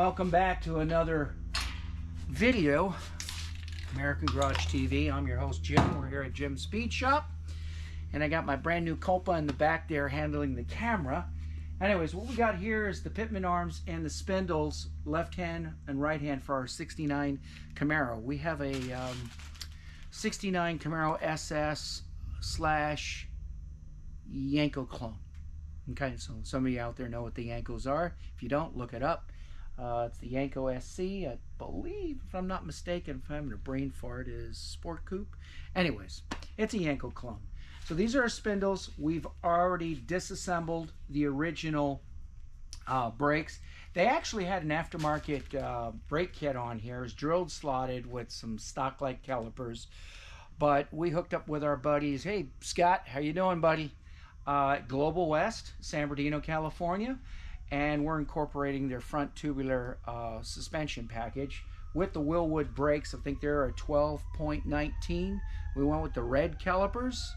Welcome back to another video, American Garage TV. I'm your host, Jim. We're here at Jim's Speed Shop. And I got my brand new Culpa in the back there handling the camera. Anyways, what we got here is the pitman arms and the spindles, left hand and right hand for our 69 Camaro. We have a 69 Camaro SS / Yenko clone. Okay, so some of you out there know what the Yenkos are. If you don't, look it up. It's the Yenko SC, I believe, if I'm not mistaken, if I'm having a brain fart, is Sport Coupe. Anyways, it's a Yenko clone. So these are our spindles. We've already disassembled the original brakes. They actually had an aftermarket brake kit on here. It's drilled, slotted with some stock-like calipers. But we hooked up with our buddies. Hey, Scott, how you doing, buddy? Global West, San Bernardino, California. And we're incorporating their front tubular suspension package with the Willwood brakes. I think they're a 12.19. We went with the red calipers,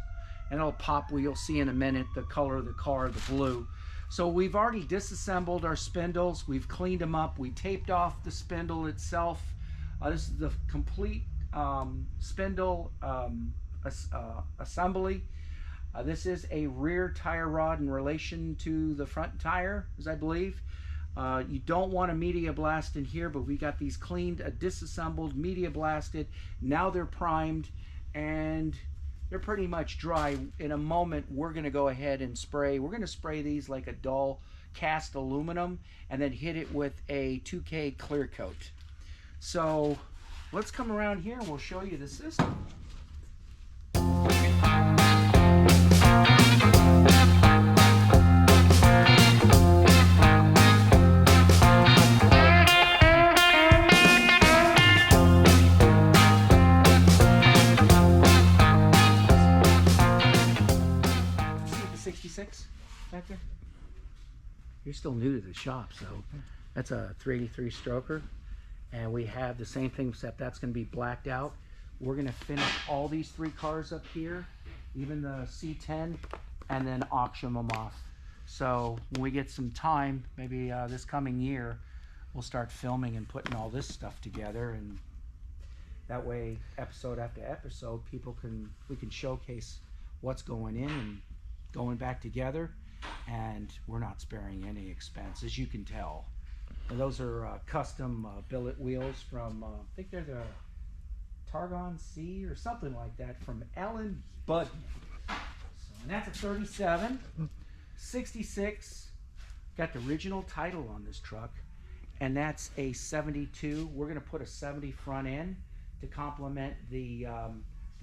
and it'll pop. You'll see in a minute the color of the car, the blue. So we've already disassembled our spindles. We've cleaned them up. We taped off the spindle itself. This is the complete spindle assembly. This is a rear tire rod in relation to the front tire, as I believe. You don't want a media blast in here, but we got these cleaned, disassembled, media blasted. Now they're primed and they're pretty much dry. In a moment, we're going to go ahead and spray. We're going to spray these like a dull cast aluminum and then hit it with a 2K clear coat. So let's come around here and we'll show you the system. Back there. You're still new to the shop, so that's a 383 stroker, and we have the same thing except that's going to be blacked out. We're going to finish all these three cars up here, even the C10, and then auction them off. So when we get some time, maybe this coming year, we'll start filming and putting all this stuff together, and that way episode after episode we can showcase what's going in and going back together. And we're not sparing any expense, as you can tell. And those are custom billet wheels from, I think they're the Targon C or something like that, from Alan Budnick. So, and that's a 37, 66. Got the original title on this truck, and that's a 72. We're going to put a 70 front end to complement the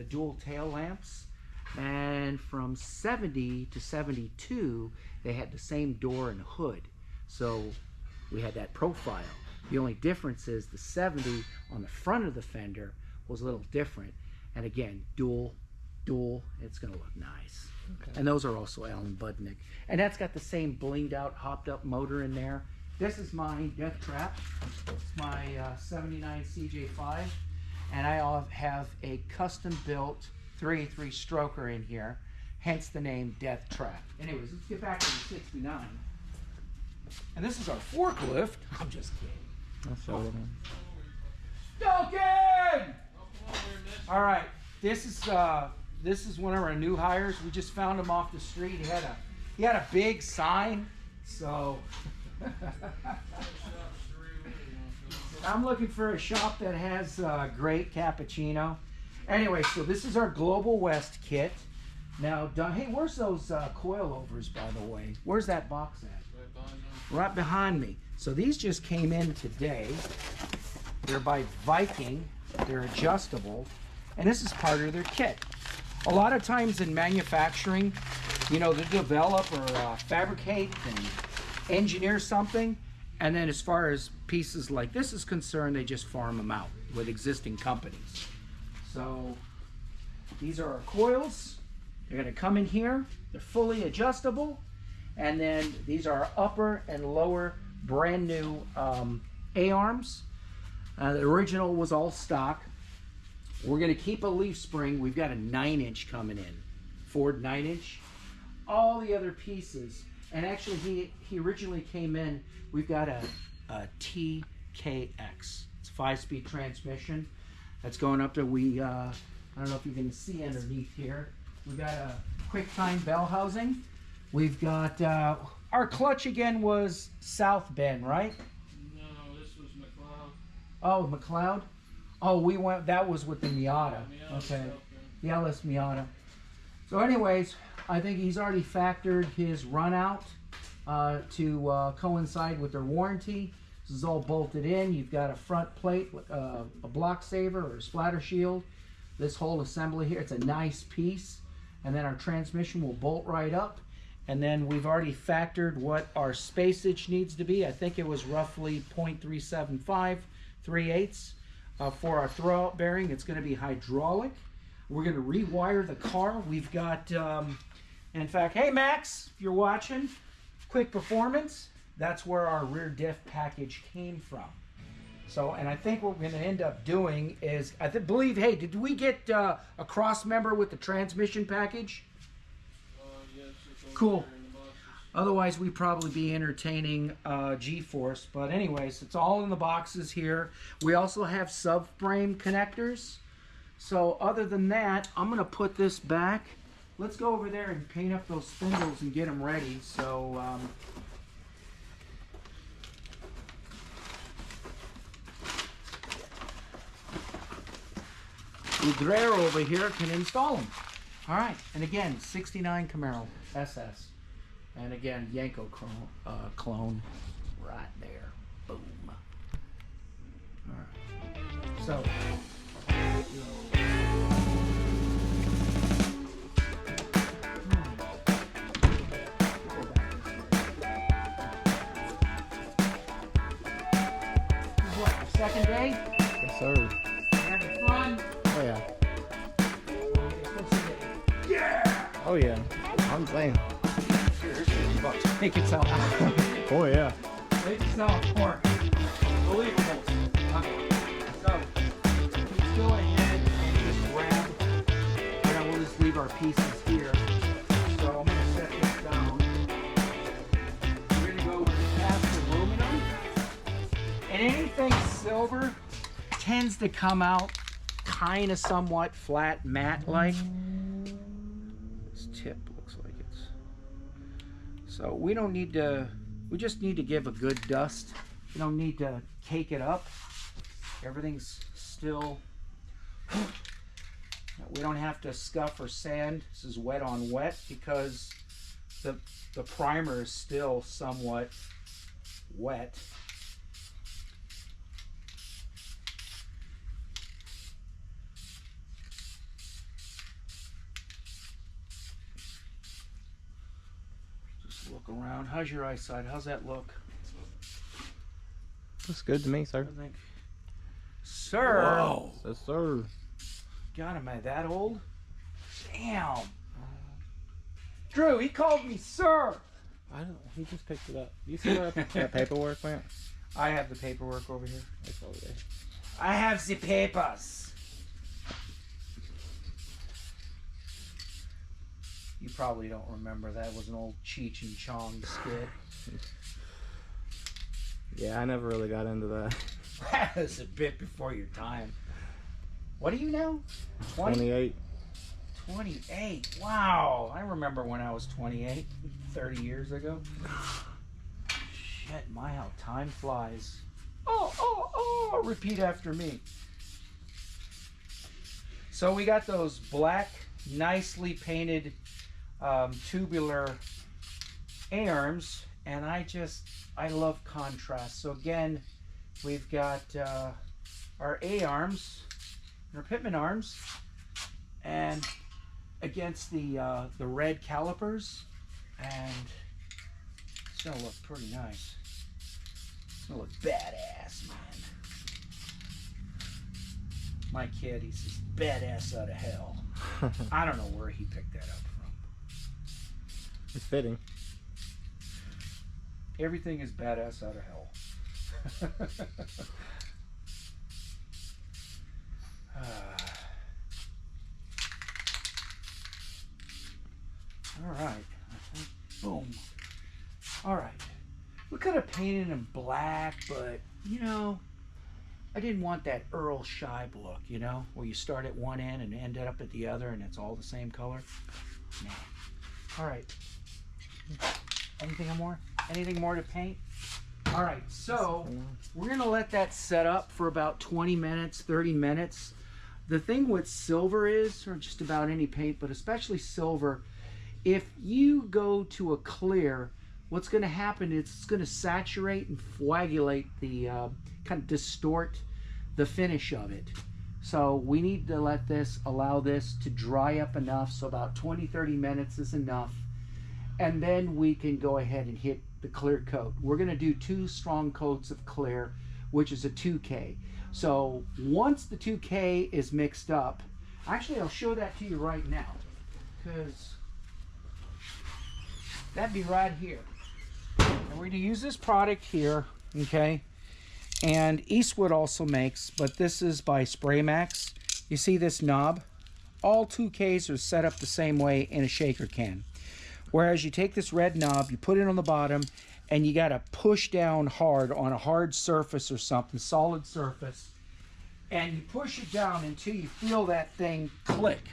dual tail lamps. And from 70 to 72, they had the same door and hood. So we had that profile. The only difference is the 70 on the front of the fender was a little different. And again, dual, it's going to look nice. Okay. And those are also Alan Budnick. And that's got the same blinged out, hopped up motor in there. This is my Death Trap. It's my 79 CJ5. And I have a custom built 383 stroker in here, hence the name Death Trap. Anyways, let's get back to the 69. And this is our forklift. I'm just kidding. I'll show it. Stoken! All right, this is one of our new hires. We just found him off the street. He had a big sign, so I'm looking for a shop that has great cappuccino. Anyway, so this is our Global West kit. Now, hey, where's those coilovers, by the way? Where's that box at? Right behind me. So these just came in today. They're by Viking. They're adjustable. And this is part of their kit. A lot of times in manufacturing, you know, they develop or fabricate and engineer something. And then as far as pieces like this is concerned, they just farm them out with existing companies. So these are our coils. They're going to come in here. They're fully adjustable. And then these are our upper and lower brand new A-arms. The original was all stock. We're going to keep a leaf spring. We've got a 9-inch coming in. Ford 9-inch. All the other pieces. And actually he originally came in. We've got a T KX. It's a 5-speed transmission. That's going up to, I don't know if you can see underneath here. We got a QuickTime bell housing. We've got, our clutch again was South Bend, right? No, this was McLeod. Oh, McLeod? Oh, we went, that was with the Miata. Okay. The LS Miata. So anyways, I think he's already factored his run out to coincide with their warranty. This is all bolted in. You've got a front plate, a block saver or a splatter shield. This whole assembly here, it's a nice piece. And then our transmission will bolt right up. And then we've already factored what our spacage needs to be. I think it was roughly 0.375, 3/8 for our throwout bearing. It's going to be hydraulic. We're going to rewire the car. We've got, in fact, hey Max, if you're watching, Quick Performance, that's where our rear diff package came from. So, and I think what we're going to end up doing is, I believe, hey, did we get a cross member with the transmission package? Yes, it's over Cool. there in the boxes. Otherwise, we'd probably be entertaining G-Force. But anyways, it's all in the boxes here. We also have subframe connectors. So other than that, I'm going to put this back. Let's go over there and paint up those spindles and get them ready. So Udrero over here can install them. All right, and again, 69 Camaro SS. And again, Yenko clone right there. Boom. All right. So. This is what, your second day? Yes, sir. Having fun? Oh, yeah. Yeah! Oh, yeah. I'm saying. Here's $50. Make it sell out. Oh, yeah. Make it sell for believable. Okay. So, let's go ahead and just grab, we'll just leave our pieces here. So I'm going to set this down. We're going to go with cast aluminum. And anything silver tends to come out kind of somewhat flat, matte-like. This tip looks like it's... So we don't need to... We just need to give a good dust. We don't need to cake it up. Everything's still... We don't have to scuff or sand. This is wet on wet because the primer is still somewhat wet. Just look around. How's your eyesight? How's that look? Looks good to me, sir. I think. Sir! Whoa. Yes, sir. God, am I that old? Damn! Drew, he called me sir! I don't. He just picked it up. You see where that paperwork went? I have the paperwork over here. It's over there. I have the papers. You probably don't remember that. It was an old Cheech and Chong skit. Yeah, I never really got into that. That was a bit before your time. What are you now? 28. 28. Wow. I remember when I was 28, 30 years ago. Shit, my, how time flies. Oh, repeat after me. So we got those black, nicely painted tubular A-arms, and I love contrast. So again, we've got our A-arms, our Pitman arms, and against the red calipers, and it's gonna look pretty nice. It's gonna look badass, man. My kid, he says badass out of hell. I don't know where he picked that up from. It's fitting. Everything is badass out of hell. All right. Boom. All right. We could have painted him black, but you know, I didn't want that Earl Scheib look, you know, where you start at one end and end up at the other and it's all the same color. Nah. All right. Anything more? Anything more to paint? All right, so we're gonna let that set up for about 20 minutes, 30 minutes. The thing with silver is, or just about any paint, but especially silver, if you go to a clear, what's gonna happen is it's gonna saturate and coagulate the, kind of distort the finish of it. So we need to allow this to dry up enough, so about 20, 30 minutes is enough. And then we can go ahead and hit the clear coat. We're gonna do 2 strong coats of clear, which is a 2K. So once the 2K is mixed up, actually I'll show that to you right now, because that'd be right here. And we're gonna use this product here, okay? And Eastwood also makes, but this is by Spray Max. You see this knob? All 2Ks are set up the same way in a shaker can. Whereas you take this red knob, you put it on the bottom, and you gotta push down hard on a hard surface or something, solid surface, and you push it down until you feel that thing click,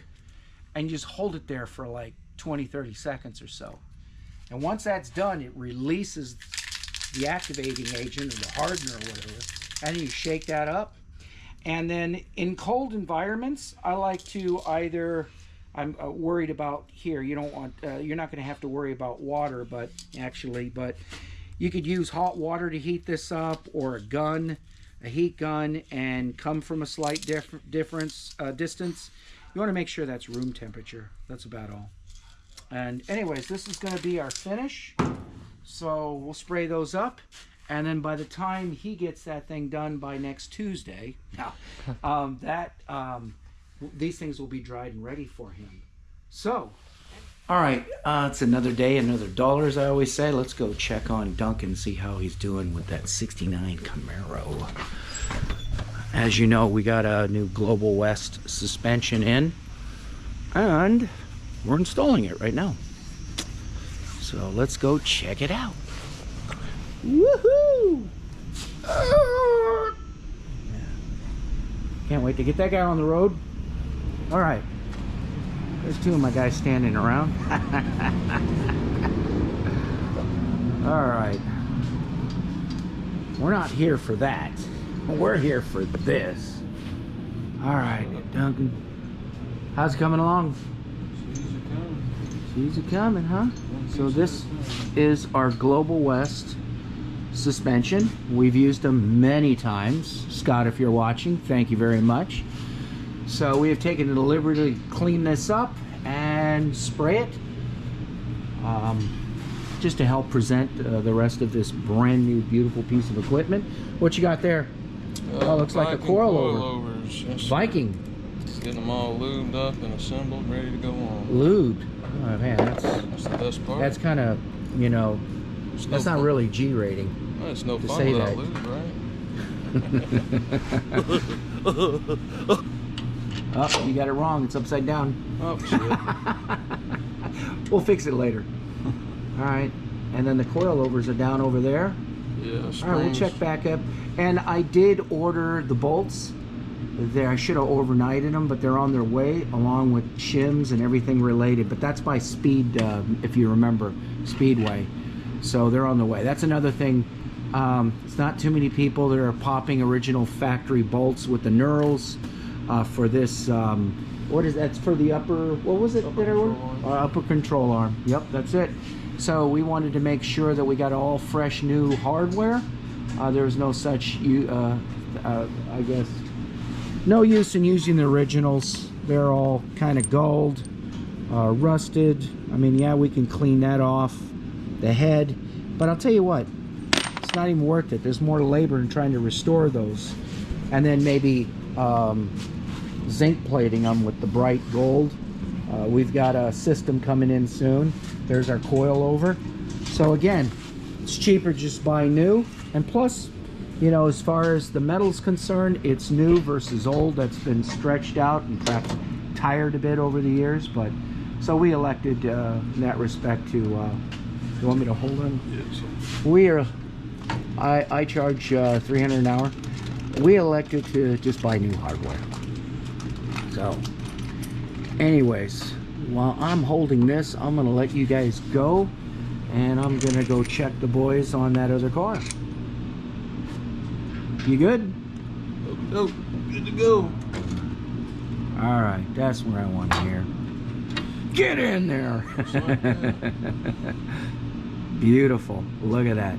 and you just hold it there for like 20, 30 seconds or so. And once that's done, it releases the activating agent or the hardener or whatever, and you shake that up. And then in cold environments, I like to either, I'm worried about here, you don't want, you're not going to have to worry about water, but you could use hot water to heat this up, or a heat gun, and come from a slight distance. You want to make sure that's room temperature. That's about all. And anyways, this is going to be our finish. So we'll spray those up. And then by the time he gets that thing done by next Tuesday, these things will be dried and ready for him. So, all right, it's another day, another dollar, as I always say. Let's go check on Duncan, see how he's doing with that '69 Camaro. As you know, we got a new Global West suspension in, and we're installing it right now. So let's go check it out. Woohoo! Can't wait to get that guy on the road. All right, there's 2 of my guys standing around. All right, we're not here for that. We're here for this. All right, Duncan, how's it coming along? She's a coming, huh? So this is our Global West suspension. We've used them many times. Scott, if you're watching, thank you very much. So we have taken the liberty to clean this up and spray it, just to help present the rest of this brand new beautiful piece of equipment. What you got there? Oh, looks like a coilover. Viking. Just getting them all lubed up and assembled, ready to go on. Lubed. Oh man, That's the best part. that's kind of, you know, that's not really G rating. Well, it's no to fun say without that. lube, right? Oh, you got it wrong. It's upside down. Oh, shit. We'll fix it later. All right. And then the coilovers are down over there. Yeah, All right, we'll check back up. And I did order the bolts. There, I should have overnighted them, but they're on their way, along with shims and everything related. But that's by Speed, if you remember, Speedway. So they're on the way. That's another thing. It's not too many people that are popping original factory bolts with the knurls for this. What is that's for the upper? What was it that I ordered? Upper control arm. Yep, that's it. So we wanted to make sure that we got all fresh new hardware. There's no such, I guess, no use in using the originals. They're all kind of gold, rusted. I mean, yeah, we can clean that off the head, but I'll tell you what, it's not even worth it. There's more labor in trying to restore those, and then maybe zinc plating them with the bright gold. We've got a system coming in soon. There's our coilover. So again, it's cheaper just buy new, and plus, you know, as far as the metal's concerned, it's new versus old. That's been stretched out and perhaps tired a bit over the years. But so we elected in that respect to. You want me to hold on? Yes. We are. I charge $300 an hour, we elected to just buy new hardware. So, anyways, while I'm holding this, I'm gonna let you guys go, and I'm gonna go check the boys on that other car. You good? Oh, good to go. All right, that's what I want to hear. Get in there. Beautiful. Look at that.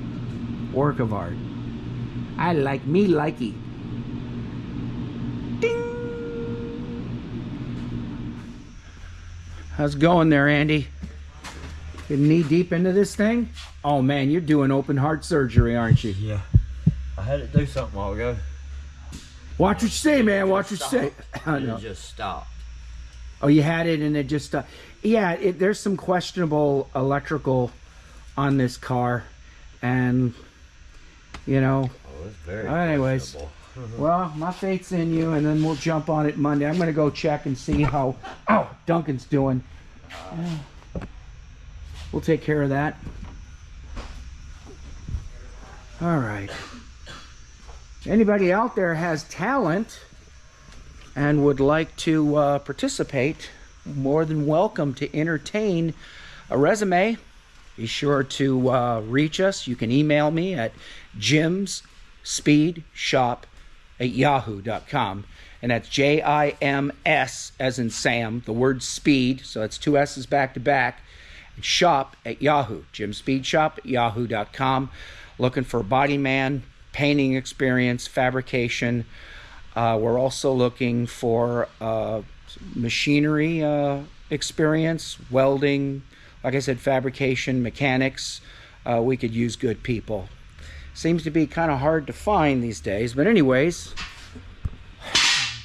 Work of art. I like me likey. Ding. How's it going there, Andy? Getting knee deep into this thing? Oh man, you're doing open heart surgery, aren't you? Yeah. I had to do something a while ago. Watch what you say, man. Watch what you say. It just stopped. Oh, you had it and it just... yeah, there's some questionable electrical on this car. And, you know... Oh, it's very anyways, well, my faith's in you, and then we'll jump on it Monday. I'm going to go check and see how Duncan's doing. We'll take care of that. All right. Anybody out there has talent and would like to participate, more than welcome to entertain a resume. Be sure to reach us. You can email me at jimsspeedshop@yahoo.com, and that's JIMS as in Sam, the word speed, so that's 2 S's back to back, and shop@yahoo, jimspeedshop@yahoo.com. Looking for a body man, painting experience, fabrication. We're also looking for machinery experience, welding, like I said, fabrication, mechanics. We could use good people. Seems to be kind of hard to find these days, but anyways,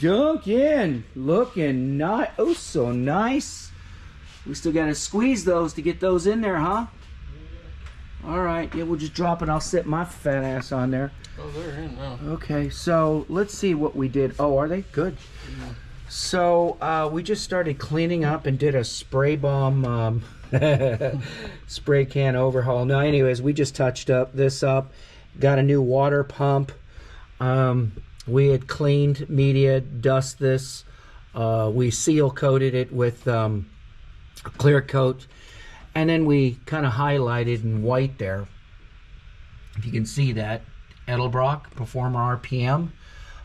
Duncan, looking nice. Oh, so nice. We still got to squeeze those to get those in there, huh? All right, yeah, we'll just drop it. I'll sit my fat ass on there. Oh, they're in now. Okay, so let's see what we did. Oh, are they? Good. Yeah. So we just started cleaning up and did a spray bomb spray can overhaul. No, anyways, we just touched this up. Got a new water pump. We had cleaned media, dust this. We seal coated it with a clear coat. And then we kind of highlighted in white there. If you can see that. Edelbrock Performer RPM. I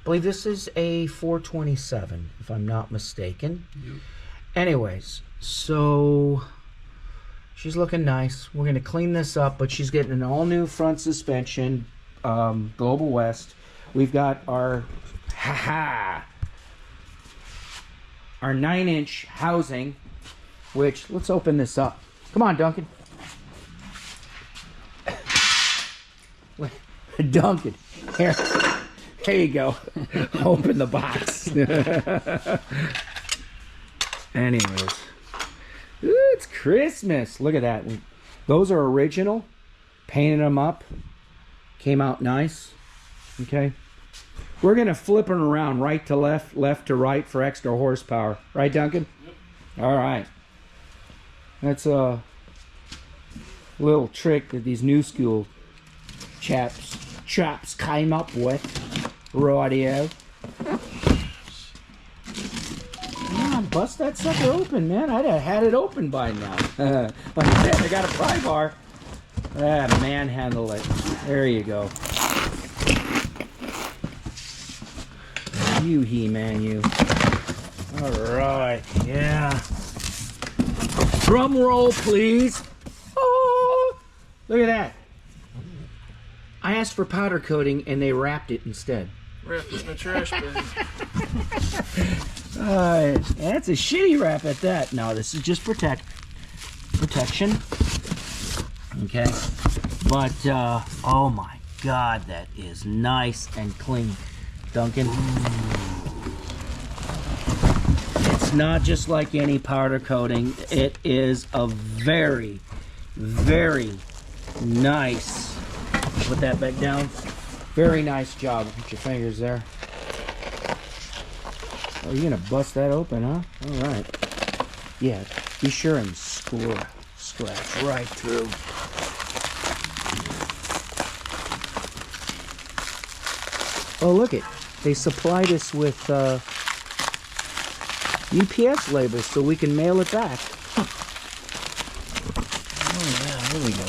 believe this is a 427, if I'm not mistaken. Yep. Anyways, so she's looking nice. We're going to clean this up, but she's getting an all-new front suspension, Global West. We've got our, our 9-inch housing, which, let's open this up. Come on, Duncan. Duncan, here you go. Open the box. Anyways, ooh, it's Christmas. Look at that. Those are original. Painted them up. Came out nice. Okay. We're gonna flip them around right to left, left to right for extra horsepower. Right, Duncan? Yep. All right. That's a little trick that these new school chaps came up with. Radio. Come on, bust that sucker open, man. I'd have had it open by now. Like I said, I got a pry bar. Manhandle it. There you go. You He-Man, you. All right, yeah. Drum roll, please. Oh, look at that. I asked for powder coating and they wrapped it instead. Wrapped it in a trash bag. That's a shitty wrap at that. No, this is just protection. Okay. But, oh my God, that is nice and clean. Duncan. It's not just like any powder coating. It is a very, very nice. Put that back down. Very nice job. Put your fingers there. Oh, you're gonna bust that open, huh? All right. Yeah. Be sure and scratch right through. Oh, look it. They supplied us with UPS labels so we can mail it back. Oh, yeah, here we go.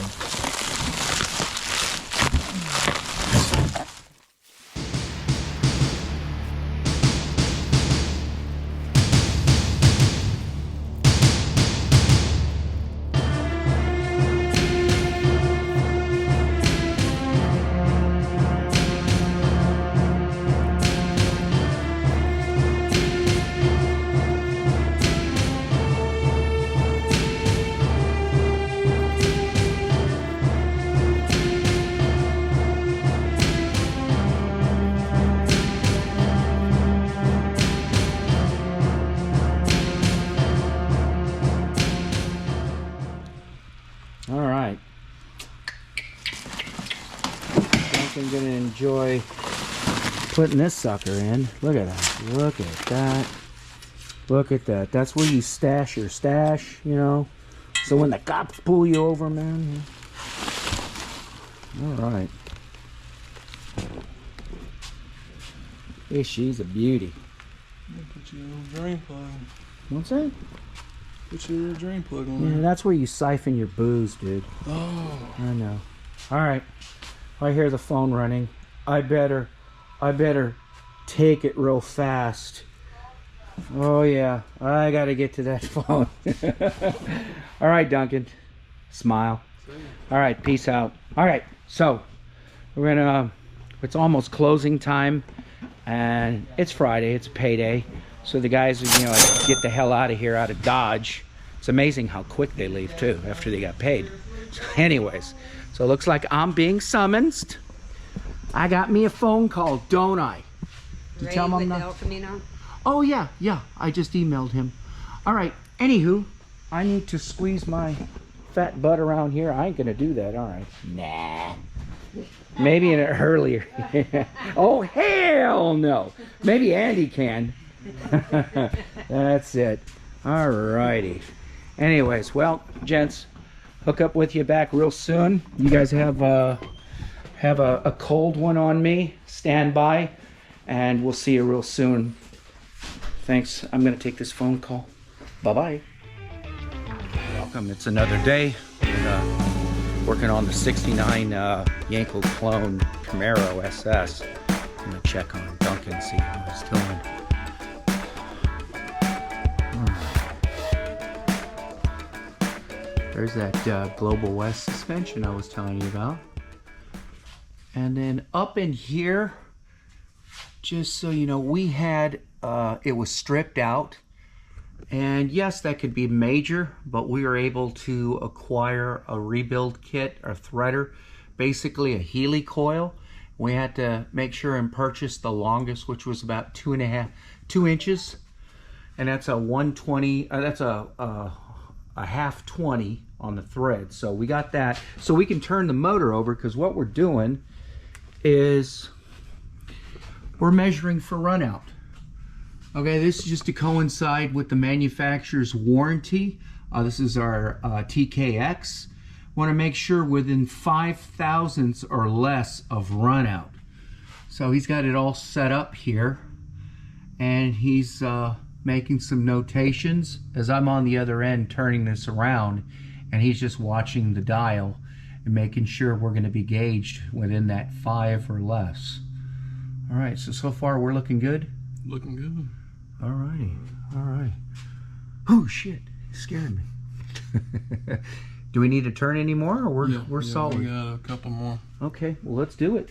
All right. I think I'm gonna enjoy putting this sucker in. Look at that. Look at that. Look at that. That's where you stash your stash, you know. So when the cops pull you over, man. All right. Hey, she's a beauty. Put your little drain plug. What's that? Put your little drain plug on Yeah, there. that's where you siphon your booze, dude. Oh. I know. All right. I hear the phone running. I better take it real fast. Oh yeah, I gotta get to that phone. All right, Duncan. Smile. All right, peace out. All right, so we're gonna. It's almost closing time, and it's Friday. It's payday, so the guys, like, get the hell out of here, out of Dodge. It's amazing how quick they leave too after they got paid. So anyways, so it looks like I'm being summoned. I got me a phone call, don't I? Ray tell him I'm not. El Camino? Oh yeah, I just emailed him. All right, anywho, I need to squeeze my fat butt around here. I ain't gonna do that, all right. Nah. Maybe in an earlier. Oh, hell no. Maybe Andy can. That's it. All righty. Anyways, well, gents, hook up with you back real soon. You guys have a cold one on me. Stand by, and we'll see you real soon. Thanks. I'm going to take this phone call. Bye-bye. Welcome. It's another day. Working on the 69 Yenko clone Camaro SS. I'm going to check on Duncan, see how he's doing. There's that Global West suspension I was telling you about. And then up in here, just so you know, we had, it was stripped out. And yes, that could be major, but we were able to acquire a rebuild kit, a threader, basically a Healy coil. We had to make sure and purchase the longest, which was about 2 inches. And that's a 120, that's a half 20 on the thread. So we got that. So we can turn the motor over, because what we're doing is we're measuring for run out. Okay, this is just to coincide with the manufacturer's warranty. This is our TKX. Want to make sure within 5 thousandths or less of run out. So he's got it all set up here, and he's making some notations as I'm on the other end turning this around, and he's just watching the dial and making sure we're going to be gauged within that 5 or less. All right, so far we're looking good. Looking good. All righty, all right. Oh shit, it scared me. Do we need to turn any more, or we're solid? We got a couple more. Okay, well, let's do it.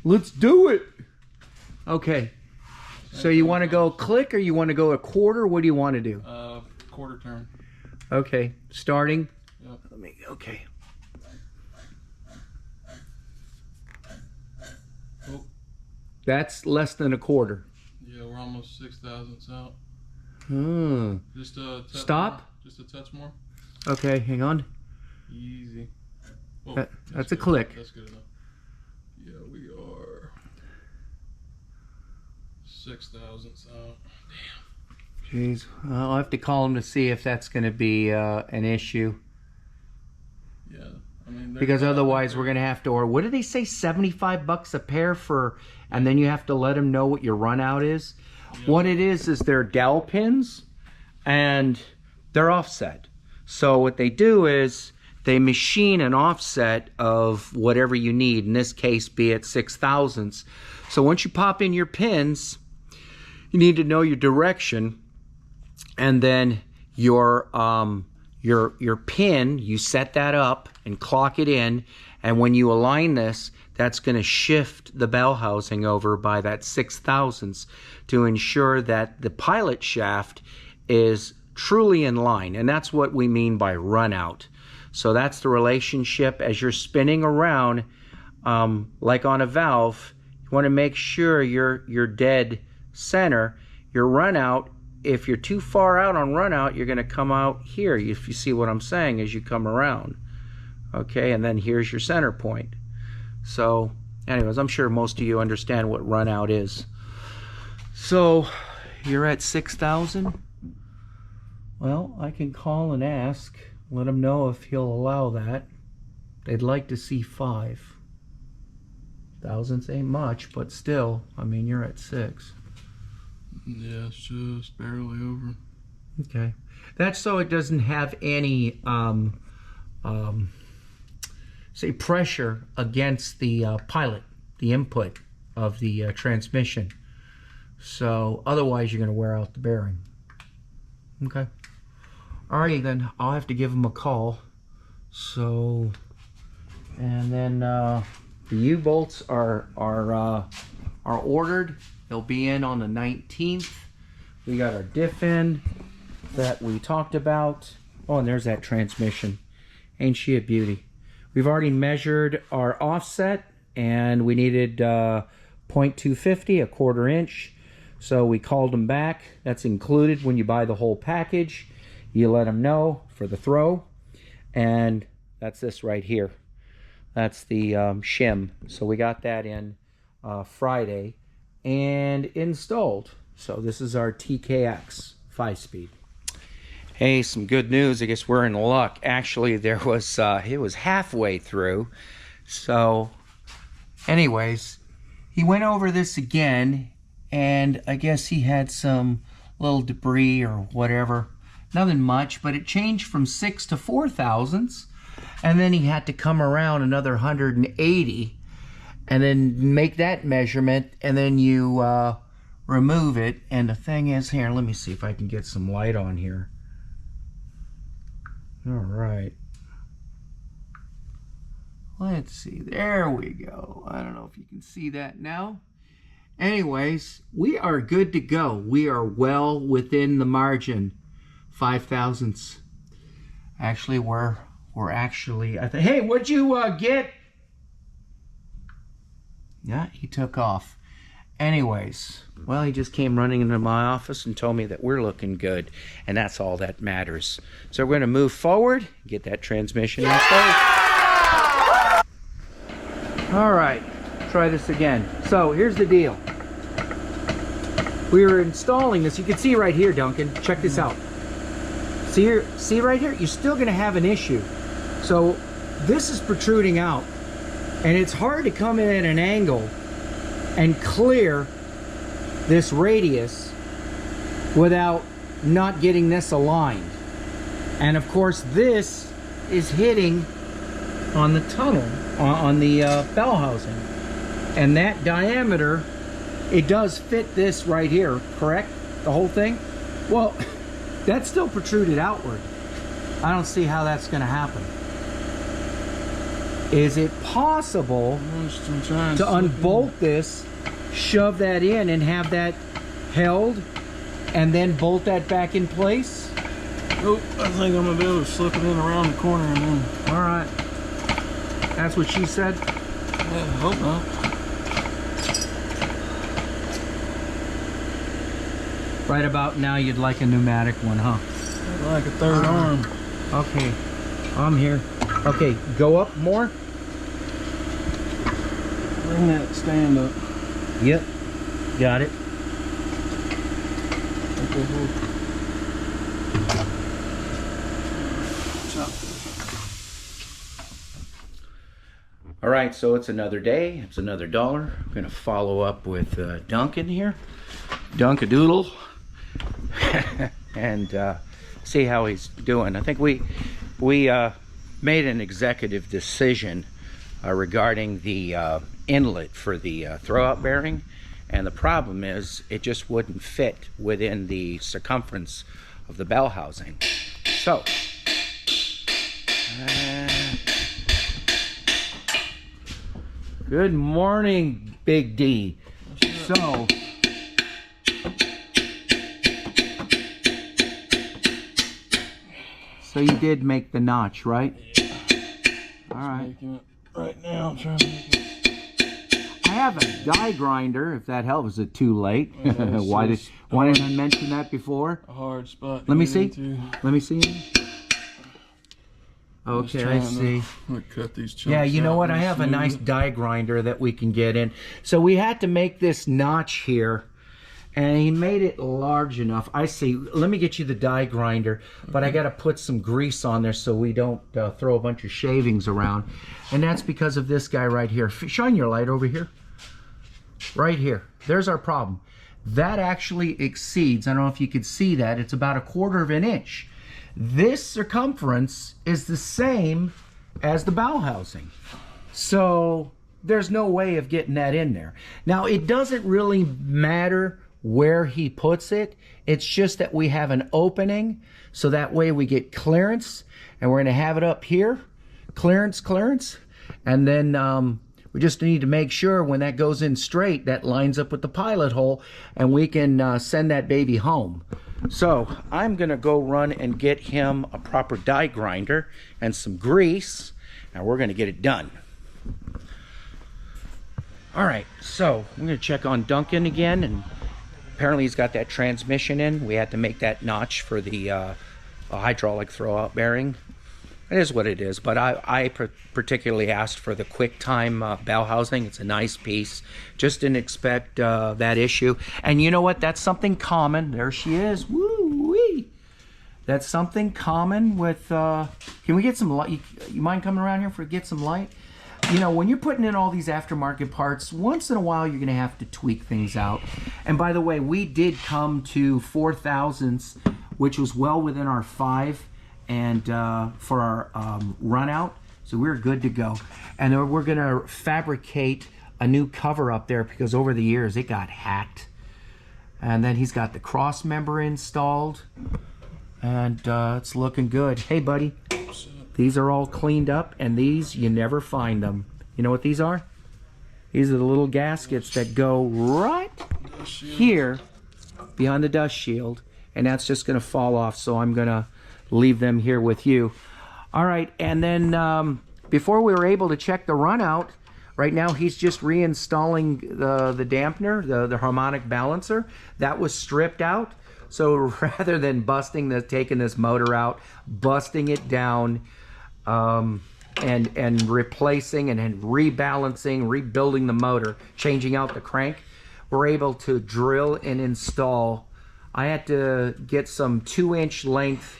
Let's do it. Okay. So you want to go click, or you want to go a quarter? What do you want to do? Quarter turn. Okay, starting. Yep. Okay. Oh. That's less than a quarter. Yeah, we're almost 6 thousandths out. Just a touch Stop. More. Just a touch more. Okay, hang on. Easy. Oh, that's a click. That's good enough. Yeah, we are 6 thousandths out. Damn. Jeez, I'll have to call him to see if that's going to be an issue. Yeah, I mean, because otherwise we're gonna have to, or what did they say, 75 bucks a pair for, and then you have to let them know what your run out is. Yep. What it is they're dowel pins and they're offset. So what they do is they machine an offset of whatever you need, in this case be it 6/1000ths. So once you pop in your pins, you need to know your direction, and then your pin, you set that up and clock it in, and when you align this, that's going to shift the bell housing over by that 6/1000ths to ensure that the pilot shaft is truly in line, and that's what we mean by run out. So that's the relationship as you're spinning around, like on a valve. You want to make sure you're dead center. Your run out, if you're too far out on run out, you're going to come out here, if you see what I'm saying, as you come around. Okay, and then here's your center point. So anyways, I'm sure most of you understand what run out is. So you're at 6,000. Well, I can call and ask, let him know if he'll allow that. They'd like to see 5. Thousands ain't much, but still, I mean, you're at 6. Yeah, it's just barely over. Okay, that's so it doesn't have any say pressure against the pilot, the input of the transmission. So otherwise you're going to wear out the bearing. Okay, alrighty then, I'll have to give him a call. So, and then the U-bolts are ordered. They'll be in on the 19th. We got our diff in that we talked about. Oh, and there's that transmission. Ain't she a beauty? We've already measured our offset, and we needed 0.250, a 1/4 inch. So we called them back. That's included when you buy the whole package. You let them know for the throw. And that's this right here. That's the shim. So we got that in Friday and installed. So this is our TKX 5-speed. Hey, some good news. I guess we're in luck. Actually, there was it was halfway through. So anyways, he went over this again, and I guess he had some little debris or whatever. Nothing much, but it changed from 6 to 4/1000ths, and then he had to come around another 180 and then make that measurement, and then you remove it. And the thing is, here, let me see if I can get some light on here. All right, let's see, there we go. I don't know if you can see that now. Anyways, we are good to go. We are well within the margin. 5/1000ths. Actually, we're actually, I think, hey, what'd you get? Yeah, he took off. Anyways, well, he just came running into my office and told me that we're looking good, and that's all that matters. So we're going to move forward, get that transmission installed. All right, try this again. So here's the deal. We were installing this. You can see right here, Duncan. Check this out. See here, see right here? You're still going to have an issue. So this is protruding out, and it's hard to come in at an angle and clear this radius without not getting this aligned. And of course, this is hitting on the tunnel, on the bell housing, and that diameter, it does fit this right here, correct? The whole thing? Well, that's still protruded outward. I don't see how that's going to happen. Is it possible to unbolt this, shove that in, and have that held, and then bolt that back in place? Nope, I think I'm going to be able to slip it in around the corner and then... All right. That's what she said? Yeah, I hope not. Right about now, you'd like a pneumatic one, huh? I'd like a third arm. Okay, I'm here. Okay, go up more. Bring that stand up. Yep, got it. right, so it's another day. It's another dollar. I'm gonna follow up with Duncan here, Dunkadoodle, and see how he's doing. I think we made an executive decision regarding the inlet for the throwout bearing, and the problem is it just wouldn't fit within the circumference of the bell housing. So good morning, Big D. So you did make the notch, right? All right. Making it right now. I'm trying to make it. I have a die grinder, if that helps. Is it too late? Why didn't I mention that before? A hard spot. Let me get see. into. Let me see. Okay, I see. Cut these chunks Yeah, you know out what? I real have a smooth. nice die grinder that we can get in. So we had to make this notch here, and he made it large enough. I see. Let me get you the die grinder, but I got to put some grease on there so we don't throw a bunch of shavings around. And that's because of this guy right here. Shine your light over here. Right here. There's our problem. That actually exceeds, I don't know if you could see that, it's about 1/4 of an inch. This circumference is the same as the bow housing. So there's no way of getting that in there. Now, it doesn't really matter where he puts it. It's just that we have an opening, so that way we get clearance, and we're going to have it up here. Clearance, and then we just need to make sure when that goes in straight, that lines up with the pilot hole, and we can send that baby home. So I'm gonna go run and get him a proper die grinder and some grease, and we're gonna get it done. All right, so I'm gonna check on Duncan again, and apparently he's got that transmission in. We had to make that notch for the hydraulic throwout bearing. It is what it is, but I particularly asked for the QuickTime bell housing. It's a nice piece. Just didn't expect that issue. And you know what? That's something common. There she is. Woo-wee. That's something common with... can we get some light? You mind coming around here get some light? You know, when you're putting in all these aftermarket parts, once in a while you're going to have to tweak things out. And by the way, we did come to 4 thousandths, which was well within our 5 and for our run out, so we're good to go. And then we're gonna fabricate a new cover up there because over the years it got hacked. And then he's got the cross member installed, and it's looking good. Hey buddy, these are all cleaned up, and these, you never find them. You know what these are? These are the little gaskets that go right here behind the dust shield, and that's just gonna fall off, so I'm gonna leave them here with you. All right, and then before we were able to check the run out, right now he's just reinstalling the dampener, the harmonic balancer. That was stripped out. So rather than taking this motor out, busting it down, and replacing and rebalancing, rebuilding the motor, changing out the crank, we're able to drill and install. I had to get some 2-inch length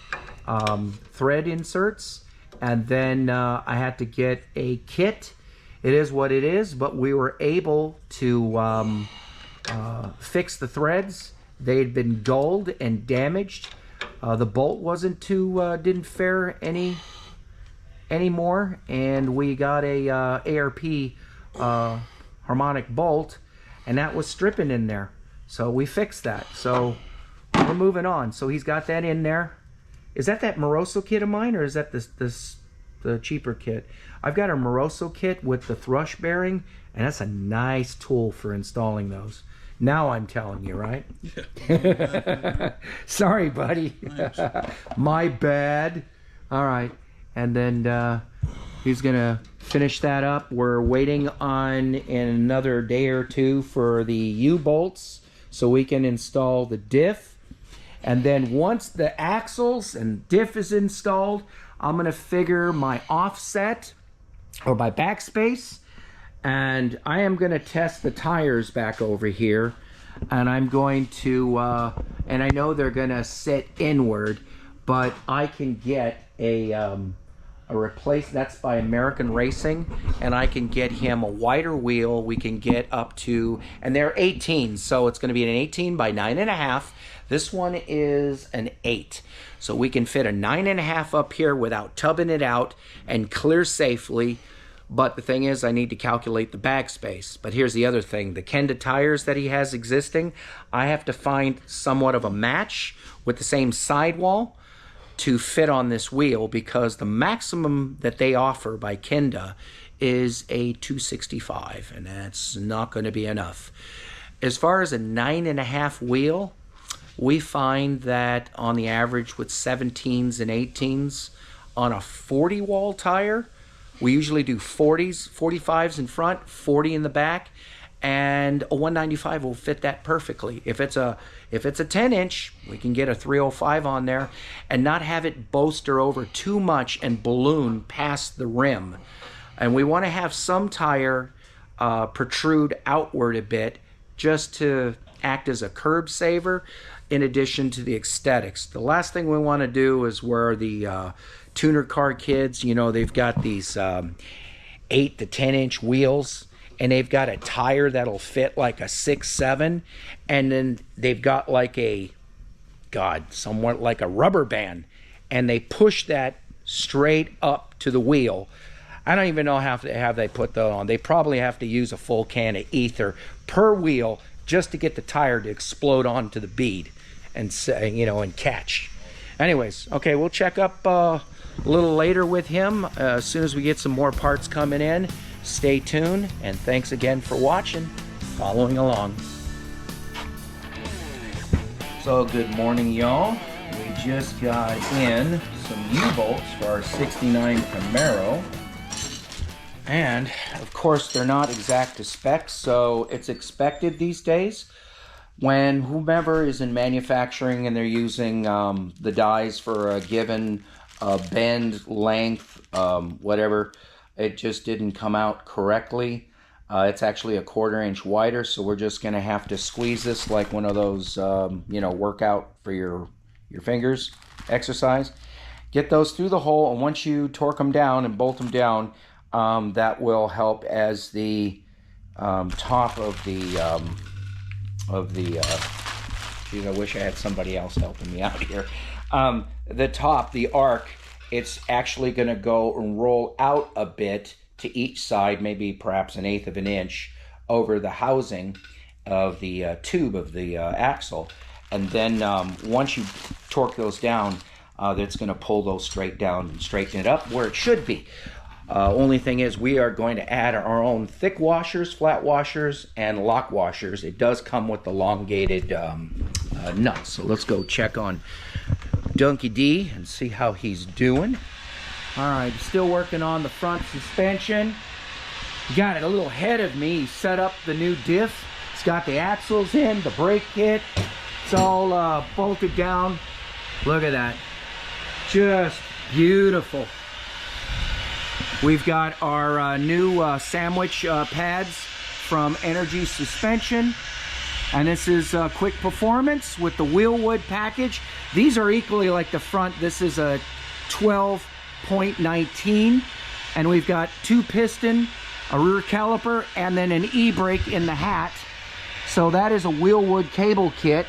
thread inserts, and then I had to get a kit. It is what it is, but we were able to fix the threads. They'd been dulled and damaged. The bolt wasn't didn't fare anymore, and we got a ARP harmonic bolt, and that was stripping in there. So we fixed that. So we're moving on. So he's got that in there. Is that Moroso kit of mine, or is that the cheaper kit? I've got a Moroso kit with the thrush bearing, and that's a nice tool for installing those. Now I'm telling you, right? Yeah. Sorry, buddy. My bad. All right. And then he's going to finish that up. We're waiting on in another day or two for the U-bolts so we can install the diff. And then once the axles and diff is installed, I'm going to figure my offset or my backspace, and I am going to test the tires back over here, and I'm going to and I know they're going to sit inward, but I can get a a replace. That's by American Racing, and I can get him a wider wheel. We can get up to, and they're 18, so it's going to be an 18 by 9.5. This one is an 8, so we can fit a 9.5 up here without tubbing it out and clear safely. But the thing is, I need to calculate the bag space. But here's the other thing. The Kenda tires that he has existing, I have to find somewhat of a match with the same sidewall to fit on this wheel, because the maximum that they offer by Kenda is a 265, and that's not going to be enough. As far as a 9.5 wheel, we find that on the average with 17s and 18s on a 40 wall tire, we usually do 40s, 45s in front, 40 in the back, and a 195 will fit that perfectly. If it's a 10-inch, we can get a 305 on there and not have it bolster over too much and balloon past the rim. And we want to have some tire protrude outward a bit just to act as a curb saver in addition to the aesthetics. The last thing we want to do is where the tuner car kids, you know, they've got these 8 to 10-inch wheels, and they've got a tire that'll fit like a 6-7, and then they've got like somewhat like a rubber band, and they push that straight up to the wheel. I don't even know how they put that on. They probably have to use a full can of ether per wheel just to get the tire to explode onto the bead and say, you know, and catch. Anyways, okay, we'll check up a little later with him as soon as we get some more parts coming in. Stay tuned, and thanks again for watching, following along. So good morning, y'all. We just got in some U-bolts for our 69 Camaro. And of course they're not exact to specs, so it's expected these days when whomever is in manufacturing and they're using the dies for a given bend, length, whatever, it just didn't come out correctly. It's actually a 1/4 inch wider, so we're just going to have to squeeze this like one of those, you know, workout for your fingers exercise. Get those through the hole, and once you torque them down and bolt them down, that will help as the top of the geez, I wish I had somebody else helping me out here. The top, the arc, it's actually going to go and roll out a bit to each side, maybe perhaps 1/8 of an inch over the housing of the tube of the axle. And then once you torque those down, that's going to pull those straight down and straighten it up where it should be. Only thing is, we are going to add our own thick washers, flat washers, and lock washers. It does come with elongated nuts. So let's go check on Donkey D and see how he's doing. All right, still working on the front suspension. Got it a little ahead of me. He set up the new diff. It's got the axles in, the brake kit. It's all bolted down. Look at that. Just beautiful. We've got our new sandwich pads from Energy Suspension. And this is Quick Performance with the wheelwood package. These are equally like the front. This is a 12.19. And we've got 2 piston, a rear caliper, and then an e-brake in the hat. So that is a wheelwood cable kit.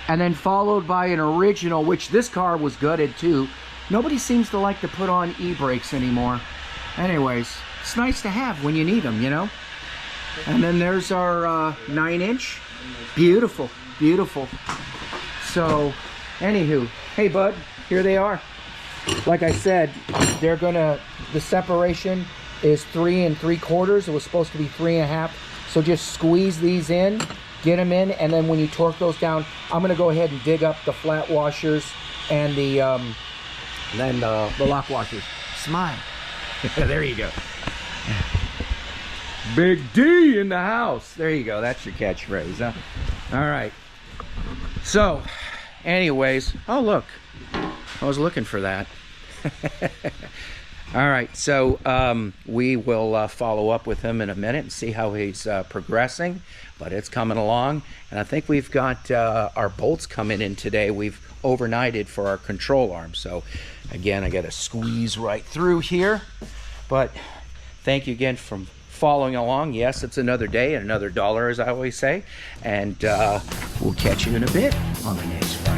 And then followed by an original, which this car was gutted too. Nobody seems to like to put on e-brakes anymore. Anyways, it's nice to have when you need them, you know? And then there's our 9-inch. Beautiful, beautiful. So, anywho, hey bud, here they are. Like I said, they're gonna, the separation is 3 3/4. It was supposed to be 3 1/2. So just squeeze these in, get them in, and then when you torque those down, I'm gonna go ahead and dig up the flat washers and the lock washers. Smile. There you go. Big D in the house. There you go. That's your catchphrase, huh? All right. So, anyways, oh look, I was looking for that. All right, so we will follow up with him in a minute and see how he's progressing, but it's coming along. And I think we've got our bolts coming in today. We've overnighted for our control arm. So again, I got to squeeze right through here. But thank you again for following along. Yes, it's another day and another dollar, as I always say. And we'll catch you in a bit on the next one.